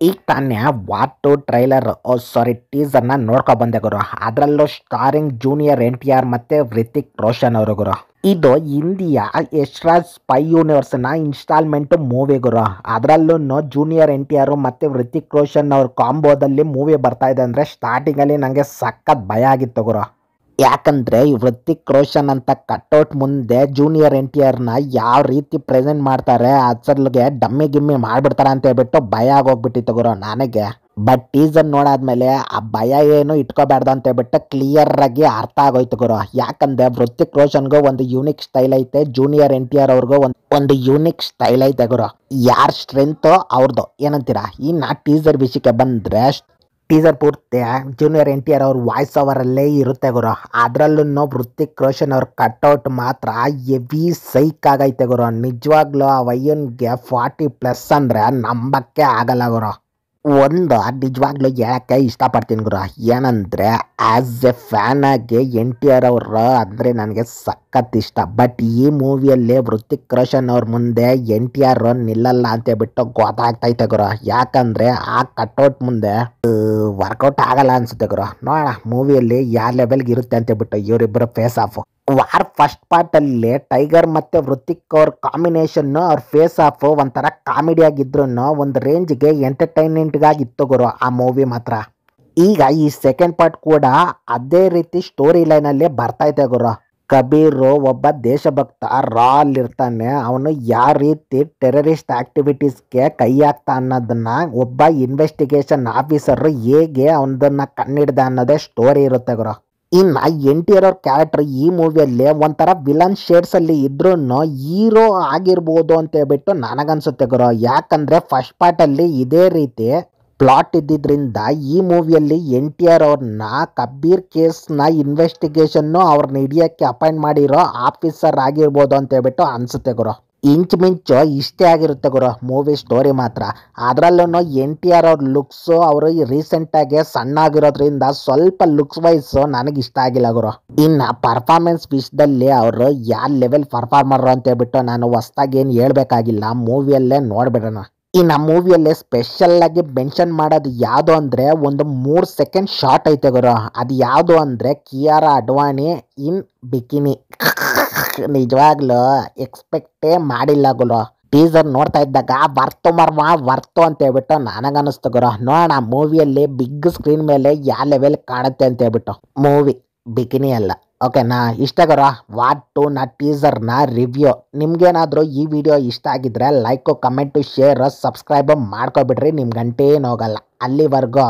ಈಗ ತಾನೇ ವಾಟು ಟ್ರೈಲರ್ ಟೀಸರ್ನ ನೋಡ್ಕೊ ಬಂದೆ ಗುರು. ಅದರಲ್ಲೂ ಸ್ಟಾರಿಂಗ್ ಜೂನಿಯರ್ NTR ಮತ್ತೆ ಹೃತಿಕ್ ರೋಷನ್ ಅವರು ಗುರು. ಇದು ಇಂಡಿಯಾ ಯಶ್ರಾಜ್ ಸ್ಪೈ ಯೂನಿವರ್ಸ್ನ ಇನ್ಸ್ಟಾಲ್ಮೆಂಟ್ ಮೂವಿ ಗುರು. ಅದರಲ್ಲೂ ಜೂನಿಯರ್ NTR ಮತ್ತೆ ಹೃತಿಕ್ ರೋಷನ್ ಅವ್ರ ಕಾಂಬೋದಲ್ಲಿ ಮೂವಿ ಬರ್ತಾ ಇದೆ ಅಂದರೆ ಸ್ಟಾರ್ಟಿಂಗಲ್ಲಿ ನನಗೆ ಸಖತ್ ಭಯ ಆಗಿತ್ತು ಗುರು. ಯಾಕಂದರೆ ಹೃತಿಕ್ ರೋಷನ್ ಅಂತ ಕಟ್ಔಟ್ ಮುಂದೆ ಜೂನಿಯರ್ NTRನ ಯಾವ ರೀತಿ ಪ್ರೆಸೆಂಟ್ ಮಾಡ್ತಾರೆ ಅಸಲ್ಗೆ ಡಮ್ಮಿ ಗಿಮ್ಮಿ ಮಾಡಿಬಿಡ್ತಾರೆ ಅಂತ ಹೇಳ್ಬಿಟ್ಟು ಭಯ ಆಗೋಗ್ಬಿಟ್ಟಿತ್ತು ಗುರು ನನಗೆ. ಬಟ್ ಟೀಸರ್ ನೋಡಾದ್ಮೇಲೆ ಆ ಭಯ ಏನು ಇಟ್ಕೋಬಾರ್ದು ಅಂತ ಹೇಳ್ಬಿಟ್ಟು ಕ್ಲಿಯರ್ ಆಗಿ ಅರ್ಥ ಆಗೋಯ್ತು ಗುರು. ಯಾಕಂದ್ರೆ ಹೃತಿಕ್ ರೋಷನ್ಗೂ ಒಂದು ಯೂನಿಕ್ ಸ್ಟೈಲ್ ಐತೆ, ಜೂನಿಯರ್ NTR ಅವ್ರಿಗೂ ಒಂದು ಯೂನಿಕ್ ಸ್ಟೈಲ್ ಐತೆ ಗುರು. ಯಾರ ಸ್ಟ್ರೆಂತ್ ಅವ್ರದ್ದು ಏನಂತೀರಾ? ಇನ್ನು ಟೀಸರ್ ವಿಷಯಕ್ಕೆ ಬಂದರೆ ಟೀಸರ್ ಪೂರ್ತಿ ಜೂನಿಯರ್ NTR ಅವ್ರ ವಾಯ್ಸ್ ಓವರಲ್ಲೇ ಇರುತ್ತೆ ಗುರು. ಅದರಲ್ಲೂ ಹೃತಿಕ್ ರೋಷನ್ ಅವ್ರ ಕಟ್ಔಟ್ ಮಾತ್ರ ಹೆವಿ ಸೈಕ್ ಆಗೈತೆ ಗುರು. ನಿಜವಾಗ್ಲೂ ಆ ವಯ್ಯನ್ಗೆ 40+ ಅಂದರೆ ನಂಬಕ್ಕೆ ಆಗಲ್ಲ ಗುರು. ಒಂದು ನಿಜವಾಗ್ಲೂ ಹೇಳಕ್ಕೆ ಇಷ್ಟಪಡ್ತೀನಿ ಗುರು. ಏನಂದರೆ ಆ್ಯಸ್ ಎ ಫ್ಯಾನ್ ಆಗಿ NTR ಅವ್ರ ಅಂದರೆ ನನಗೆ ಸಖತ್ ಇಷ್ಟ. ಬಟ್ ಈ ಮೂವಿಯಲ್ಲಿ ಹೃತಿಕ್ ರೋಷನ್ ಅವ್ರ ಮುಂದೆ NTR ನಿಲ್ಲಲ್ಲ ಅಂತೇಳ್ಬಿಟ್ಟು ಗೊತ್ತಾಗ್ತೈತೆ ಗುರು. ಯಾಕಂದರೆ ಆ ಕಟ್ಔಟ್ ಮುಂದೆ ವರ್ಕೌಟ್ ಆಗಲ್ಲ ಅನ್ಸುತ್ತೆ ಗುರು. ನೋಡೋಣ ಮೂವಿಯಲ್ಲಿ ಯಾವ ಲೆವೆಲ್ಗೆ ಇರುತ್ತೆ ಅಂತೇಳ್ಬಿಟ್ಟು ಇವರಿಬ್ಬರು ಫೇಸ್ ಆಫ್. ವಾರ್ ಫಸ್ಟ್ ಪಾರ್ಟಲ್ಲಿ ಟೈಗರ್ ಮತ್ತು ಹೃತಿಕ್ ಅವ್ರ ಕಾಂಬಿನೇಷನ್ನು ಅವ್ರ ಫೇಸ್ ಆಫ್ ಒಂಥರ ಕಾಮಿಡಿ ಆಗಿದ್ರು ಒಂದು ರೇಂಜ್ಗೆ ಎಂಟರ್ಟೈನ್ಮೆಂಟ್ಗಾಗಿತ್ತು ಗುರು ಆ ಮೂವಿ ಮಾತ್ರ. ಈಗ ಈ ಸೆಕೆಂಡ್ ಪಾರ್ಟ್ ಕೂಡ ಅದೇ ರೀತಿ ಸ್ಟೋರಿ ಲೈನಲ್ಲಿ ಬರ್ತೈತೆ ಗುರು. ಕಬೀರು ಒಬ್ಬ ದೇಶಭಕ್ತ ಅಲ್ಲಿರ್ತಾನೆ. ಅವನು ಯಾವ ರೀತಿ ಟೆರರಿಸ್ಟ್ ಆಕ್ಟಿವಿಟೀಸ್ಗೆ ಕೈ ಹಾಕ್ತಾ ಅನ್ನೋದನ್ನ ಒಬ್ಬ ಇನ್ವೆಸ್ಟಿಗೇಷನ್ ಆಫೀಸರ್ ಹೇಗೆ ಅವನದನ್ನ ಕಣ್ಣಿಡ್ದ ಅನ್ನೋದೇ ಸ್ಟೋರಿ ಇರುತ್ತೆ ಗುರು. ಇನ್ನು NTR ಅವ್ರ ಕ್ಯಾರೆಕ್ಟರ್ ಈ ಮೂವಿಯಲ್ಲಿ ಒಂಥರ ವಿಲನ್ ಶೇಡ್ಸಲ್ಲಿ ಇದ್ರೂ ಹೀರೋ ಆಗಿರ್ಬೋದು ಅಂತ ಹೇಳ್ಬಿಟ್ಟು ನನಗನ್ಸುತ್ತೆ ಗುರು. ಯಾಕಂದರೆ ಫಸ್ಟ್ ಪಾರ್ಟಲ್ಲಿ ಇದೇ ರೀತಿ ಪ್ಲಾಟ್ ಇದ್ದಿದ್ದರಿಂದ ಈ ಮೂವಿಯಲ್ಲಿ NTR ಅವ್ರನ್ನ ಕಬೀರ್ ಕೇಸ್ನ ಇನ್ವೆಸ್ಟಿಗೇಷನ್ನು ಅವ್ರನ್ನ ಹಿಡಿಯೋಕ್ಕೆ ಅಪಾಯಿಂಟ್ ಮಾಡಿರೋ ಆಫೀಸರ್ ಆಗಿರ್ಬೋದು ಅಂತ ಹೇಳ್ಬಿಟ್ಟು ಅನಿಸುತ್ತೆ ಗುರು. ಇಂಚು ಮಿಂಚು ಇಷ್ಟೇ ಆಗಿರುತ್ತೆ ಗುರು ಮೂವಿ ಸ್ಟೋರಿ ಮಾತ್ರ. ಅದರಲ್ಲೂ NTR ಅವ್ರ ಲುಕ್ಸು ಅವರು ರೀಸೆಂಟಾಗಿ ಸಣ್ಣ ಆಗಿರೋದ್ರಿಂದ ಸ್ವಲ್ಪ ಲುಕ್ಸ್ ವೈಸು ನನಗೆ ಇಷ್ಟ ಆಗಿಲ್ಲ ಗುರು. ಇನ್ನು ಪರ್ಫಾರ್ಮೆನ್ಸ್ ವಿಷಯದಲ್ಲಿ ಅವರು ಯಾವ ಲೆವೆಲ್ ಪರ್ಫಾರ್ಮರು ಅಂತ ಹೇಳ್ಬಿಟ್ಟು ನಾನು ಹೊಸ್ದಾಗಿ ಏನು ಹೇಳ್ಬೇಕಾಗಿಲ್ಲ, ಮೂವಿಯಲ್ಲೇ ನೋಡ್ಬಿಡೋಣ. ಇನ್ನು ಮೂವಿಯಲ್ಲೇ ಸ್ಪೆಷಲ್ ಆಗಿ ಮೆನ್ಷನ್ ಮಾಡೋದು ಯಾವುದು ಅಂದರೆ ಒಂದು 3 ಸೆಕೆಂಡ್ ಶಾರ್ಟ್ ಐತೆ ಗುರು. ಅದು ಯಾವುದು ಅಂದರೆ ಕಿಯಾರಾ ಅಡ್ವಾಣಿ ಇನ್ ಬಿಕಿನಿ. ನಿಜವಾಗ್ಲೂ ಎಕ್ಸ್ಪೆಕ್ಟೇ ಮಾಡಿಲ್ಲ ಗುರು. ಟೀಸರ್ ನೋಡ್ತಾ ಇದ್ದಾಗ ವರ್ತು ಅಂತ ಹೇಳ್ಬಿಟ್ಟು ನನಗನ್ನಿಸ್ತು ಗುರು. ನೋಡೋಣ ಮೂವಿಯಲ್ಲಿ ಬಿಗ್ ಸ್ಕ್ರೀನ್ ಮೇಲೆ ಯಾವ ಲೆವೆಲ್ ಕಾಣುತ್ತೆ ಅಂತ ಹೇಳ್ಬಿಟ್ಟು. ಮೂವಿ ಬಿಕಿನಿ ಅಲ್ಲ, ಓಕೆನಾ? ಇಷ್ಟ ಗುರು ವಾಟ್ 2ನ ಟೀಸರ್ನ ರಿವ್ಯೂ. ನಿಮ್ಗೇನಾದರೂ ಈ ವಿಡಿಯೋ ಇಷ್ಟ ಆಗಿದ್ರೆ ಲೈಕು, ಕಮೆಂಟು, ಶೇರ್, ಸಬ್ಸ್ಕ್ರೈಬ್ ಮಾಡ್ಕೊಬಿಡ್ರಿ. ನಿಮ್ಗಂಟೇನು ಹೋಗಲ್ಲ. ಅಲ್ಲಿವರೆಗೂ